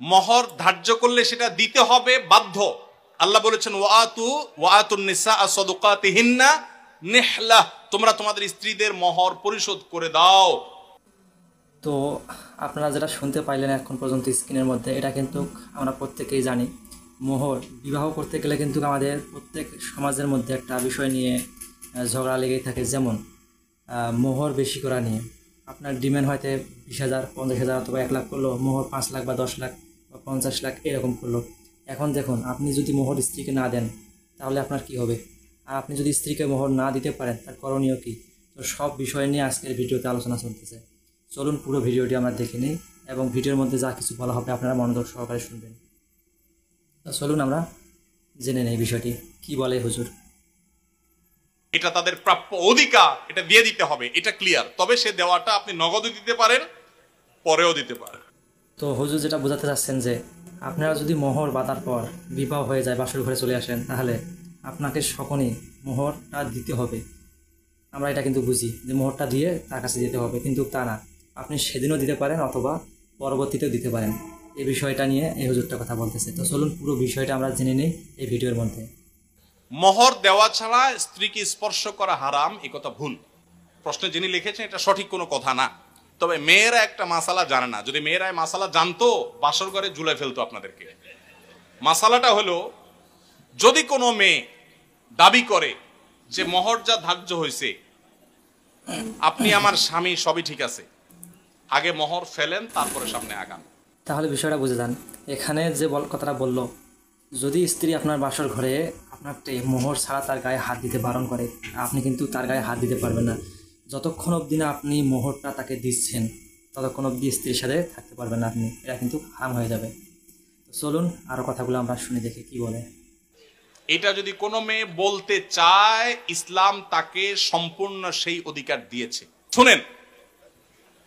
মোহর ধার্য করলে সেটা দিতে হবে বাধ্য। আল্লাহ বলেছেন ওয়াতুন নিসা সাদুকাতিহিন্না নিহলা, তোমরা তোমাদের স্ত্রীদের মোহর পরিশোধ করে দাও। তো আপনারা যেটা শুনতে পাইলেন এখন পর্যন্ত স্ক্রিনের মধ্যে, এটা কিন্তু আমরা প্রত্যেকেই জানি। মোহর বিবাহ করতে গেলে কিন্তু আমাদের প্রত্যেক সমাজের মধ্যে একটা বিষয় নিয়ে ঝগড়া লেগেই থাকে। যেমন মোহর বেশি করা নিয়ে আপনার ডিমান্ড হয়তো 20,000, 50,000 অথবা 1 লাখ করলো, মোহর 5 লাখ বা 10 লাখ বা 50 লাখ এরকম করলো। এখন দেখুন, আপনি যদি মোহর স্ত্রীকে না দেন তাহলে আপনার কি হবে, আর আপনি যদি স্ত্রীকে মোহর না দিতে পারেন তার করণীয় কী। তো সব বিষয় নিয়ে আজকের ভিডিওতে আলোচনা চলতেছে। চলুন পুরো ভিডিওটি আমরা দেখে নিই এবং ভিডিওর মধ্যে যা কিছু বলা হবে আপনারা মনোযোগ সহকারে শুনবেন। তো চলুন আমরা জেনে নেই বিষয়টি কি বলে হুজুর। এটা তাদের প্রাপ্য অধিকার, এটা দিয়ে দিতে হবে, এটা ক্লিয়ার। তবে সে দেওয়াটা আপনি নগদও দিতে পারেন, পরেও দিতে পারেন। তো হুজুর যেটা বোঝাতে চাচ্ছেন যে আপনারা যদি মোহর বাঁধার পর বিবাহ হয়ে যায়, বাসর ঘরে চলে আসেন, তাহলে আপনাকে সকলেই মোহরটা দিতে হবে। আমরা এটা কিন্তু বুঝি যে মোহরটা দিয়ে তার কাছে দিতে হবে, কিন্তু তা না। আপনি সেদিনও দিতে পারেন অথবা পরবর্তীতেও দিতে পারেন। এই বিষয়টা নিয়ে এই হুজুরটা কথা বলতেছে। তো চলুন পুরো বিষয়টা আমরা জেনে নিই এই ভিডিওর মধ্যে। মোহর দেওয়া ছাড়া স্ত্রীকে স্পর্শ করা হারাম, এ কথা ভুল। প্রশ্নে যিনি লিখেছেন এটা সঠিক কোনো কথা না। তবে মেয়েরা একটা মাসালা জানে না। যদি মেয়েরা মাসালা জানতো, বাসর ঘরে ঝুলাই ফেলতো আপনাদেরকে। মাসালাটা হলো, যদি কোনো মেয়ে দাবি করে যে মোহর যা ধার্য হয়েছে, আপনি আমার স্বামী, সবই ঠিক আছে, আগে মোহর ফেলেন, তারপরে সামনে আগান। তাহলে বিষয়টা বুঝে যান। এখানে যে কথাটা বললো, যদি স্ত্রী আপনার বাসর ঘরে আপনাকে মোহর ছাড়া তার গায়ে হাত দিতে বারণ করে, আপনি কিন্তু তার গায়ে হাত দিতে পারবেন না। যতক্ষণ অবধি না আপনি মোহরটা তাকে দিচ্ছেন, ততক্ষণ অবধি স্ত্রীর সাথে থাকতে পারবেন না আপনি। এটা কিন্তু হারাম হয়ে যাবে। তো চলুন আরও কথাগুলো আমরা শুনে দেখি কি বলে। এটা যদি কোনো মেয়ে বলতে চায়, ইসলাম তাকে সম্পূর্ণ সেই অধিকার দিয়েছে। শুনেন,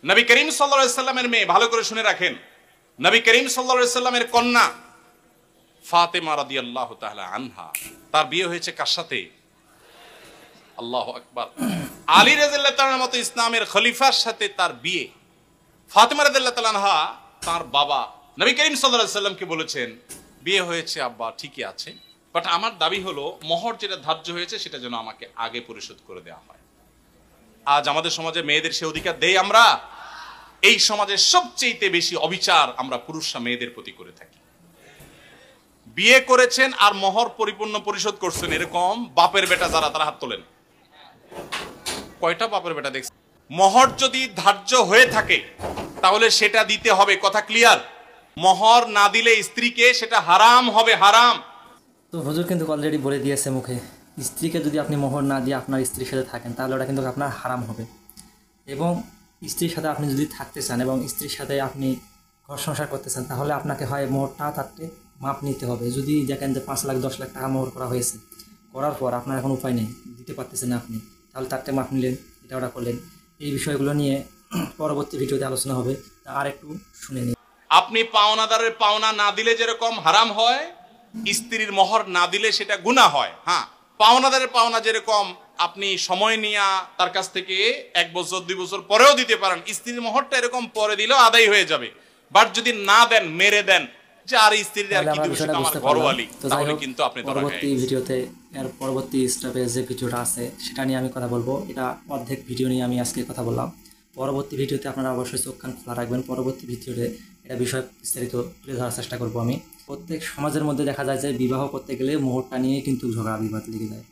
নবী করিম সাল্লাল্লাহু আলাইহি সাল্লামের মেয়ে, ভালো করে শুনে রাখেন, নবী করিম সাল্লাল্লাহু আলাইহি সাল্লামের কন্যা ফাতেমা রাদিয়াল্লাহু তাআলা আনহা, তার বিয়ে হয়েছে কার সাথে? আল্লাহু আকবার। আলী রাদিয়াল্লাহু তাআলার মতো ইসলামের খলিফার সাথে তার বিয়ে। ফাতেমা রাদিয়াল্লাহু তাআলা আনহা তার বাবা নবী করিম সাল্লাল্লাহু আলাইহি সাল্লামকে বলেছেন, বিয়ে হয়েছে আব্বা, ঠিকই আছে, বাট আমার দাবি হলো মোহর যেটা ধার্য হয়েছে সেটা যেন আমাকে আগে পরিশোধ করে দেওয়া হয়। আজ আমাদের সমাজে মেয়েদের সে অধিকার দেই আমরা? এই সমাজের সবচেয়ে বেশি অবিচার আমরা পুরুষরা মেয়েদের প্রতি করে থাকি। বিয়ে করেছেন আর মোহর পরিপূর্ণ পরিশোধ করছেন, এরকম বাপের বেটা যারা, তারা হাত তোলেন। কয়টা বাপের বেটা দেখছেন? মোহর যদি ধার্য হয়ে থাকে তাহলে সেটা দিতে হবে, কথা ক্লিয়ার। মোহর না দিলে স্ত্রীকে সেটা হারাম হবে, হারাম। তো হুজুর কিন্তু অলরেডি বলে দিয়েছে মুখে, স্ত্রীকে যদি আপনি মোহর না দিয়ে আপনার স্ত্রীর সাথে থাকেন তাহলে ওটা কিন্তু আপনার হারাম হবে। এবং স্ত্রীর সাথে আপনি যদি থাকতে চান এবং স্ত্রীর সাথে আপনি ঘর সংসার করতে চান, তাহলে আপনাকে হয় মোহরটা থাকতে মাপ নিতে হবে। যদি দেখেন যে 5 লাখ 10 লাখ টাকা মোহর করা হয়েছে, করার পর আপনার এখন উপায় নেই, দিতে পারতেছেন না আপনি, তাহলে তারটা মাপ নিলেন, এটা ওটা করলেন। এই বিষয়গুলো নিয়ে পরবর্তী ভিডিওতে আলোচনা হবে, আর একটু শুনে নিন। আপনি পাওনাদারের পাওনা না দিলে যেরকম হারাম হয়, স্ত্রীর মোহর না দিলে সেটা গুনাহ হয়। হ্যাঁ, পাওনাদারের পাওনা যেরকম আপনি সময় নিয়ে তার কাছ থেকে 1 বছর 2 বছর পরেও দিতে পারেন, স্ত্রীর মোহরটা এরকম পরে দিলেও আদায় হয়ে যাবে। বাট যদি না দেন, মেরে দেন যে আর স্ত্রীর আর কি দিবস, আমার ঘরওয়ালি, তাহলে কিন্তু আপনি পরবর্তী ভিডিওতে এর পরবর্তী স্টেপে যে ভিডিওটা আছে সেটা নিয়ে আমি কথা বলবো। এটা অর্ধেক ভিডিও নিয়ে আমি আজকে কথা বললাম। পরবর্তী ভিডিওতে আপনারা অবশ্যই চোখ কান খোলা রাখবেন। পরবর্তী ভিডিওতে এটা বিষয় বিস্তারিত তুলে ধরার চেষ্টা করবো আমি। প্রত্যেক সমাজের মধ্যে দেখা যায় যে বিবাহ করতে গেলে মোহরটা নিয়েই কিন্তু ঝগড়া বিবাদ লেগে যায়।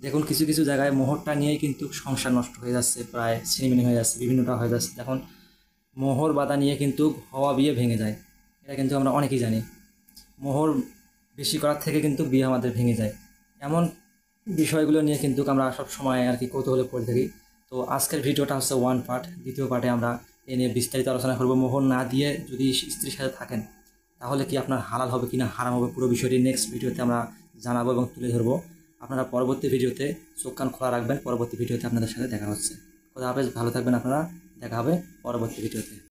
দেখুন কিছু কিছু জায়গায় মোহরটা নিয়েই কিন্তু সংসার নষ্ট হয়ে যাচ্ছে, প্রায় ছিনিমিনি হয়ে যাচ্ছে, বিভিন্নটা হয়ে যাচ্ছে। দেখুন মোহর বাধা নিয়ে কিন্তু হওয়া বিয়ে ভেঙে যায়, এটা কিন্তু আমরা অনেকেই জানি। মোহর বেশি করার থেকে কিন্তু বিয়ে আমাদের ভেঙে যায়। এমন বিষয়গুলো নিয়ে কিন্তু আমরা সব সময় আর কি কৌতূহলে পড়ে থাকি। তো আজকের ভিডিওটা হচ্ছে 1 পার্ট। দ্বিতীয় পার্টে আমরা এ নিয়ে বিস্তারিত আলোচনা করব। মোহর না দিয়ে যদি স্ত্রীর সাথে থাকেন তাহলে কি আপনার হালাল হবে কিনা হারাম হবে, পুরো বিষয়টি নেক্সট ভিডিওতে আমরা জানাবো এবং তুলে ধরবো। আপনারা পরবর্তী ভিডিওতে চোখ কান খোলা রাখবেন। পরবর্তী ভিডিওতে আপনাদের সাথে দেখা হচ্ছে। খোদা হাফেজ, ভালো থাকবেন আপনারা। দেখা হবে পরবর্তী ভিডিওতে।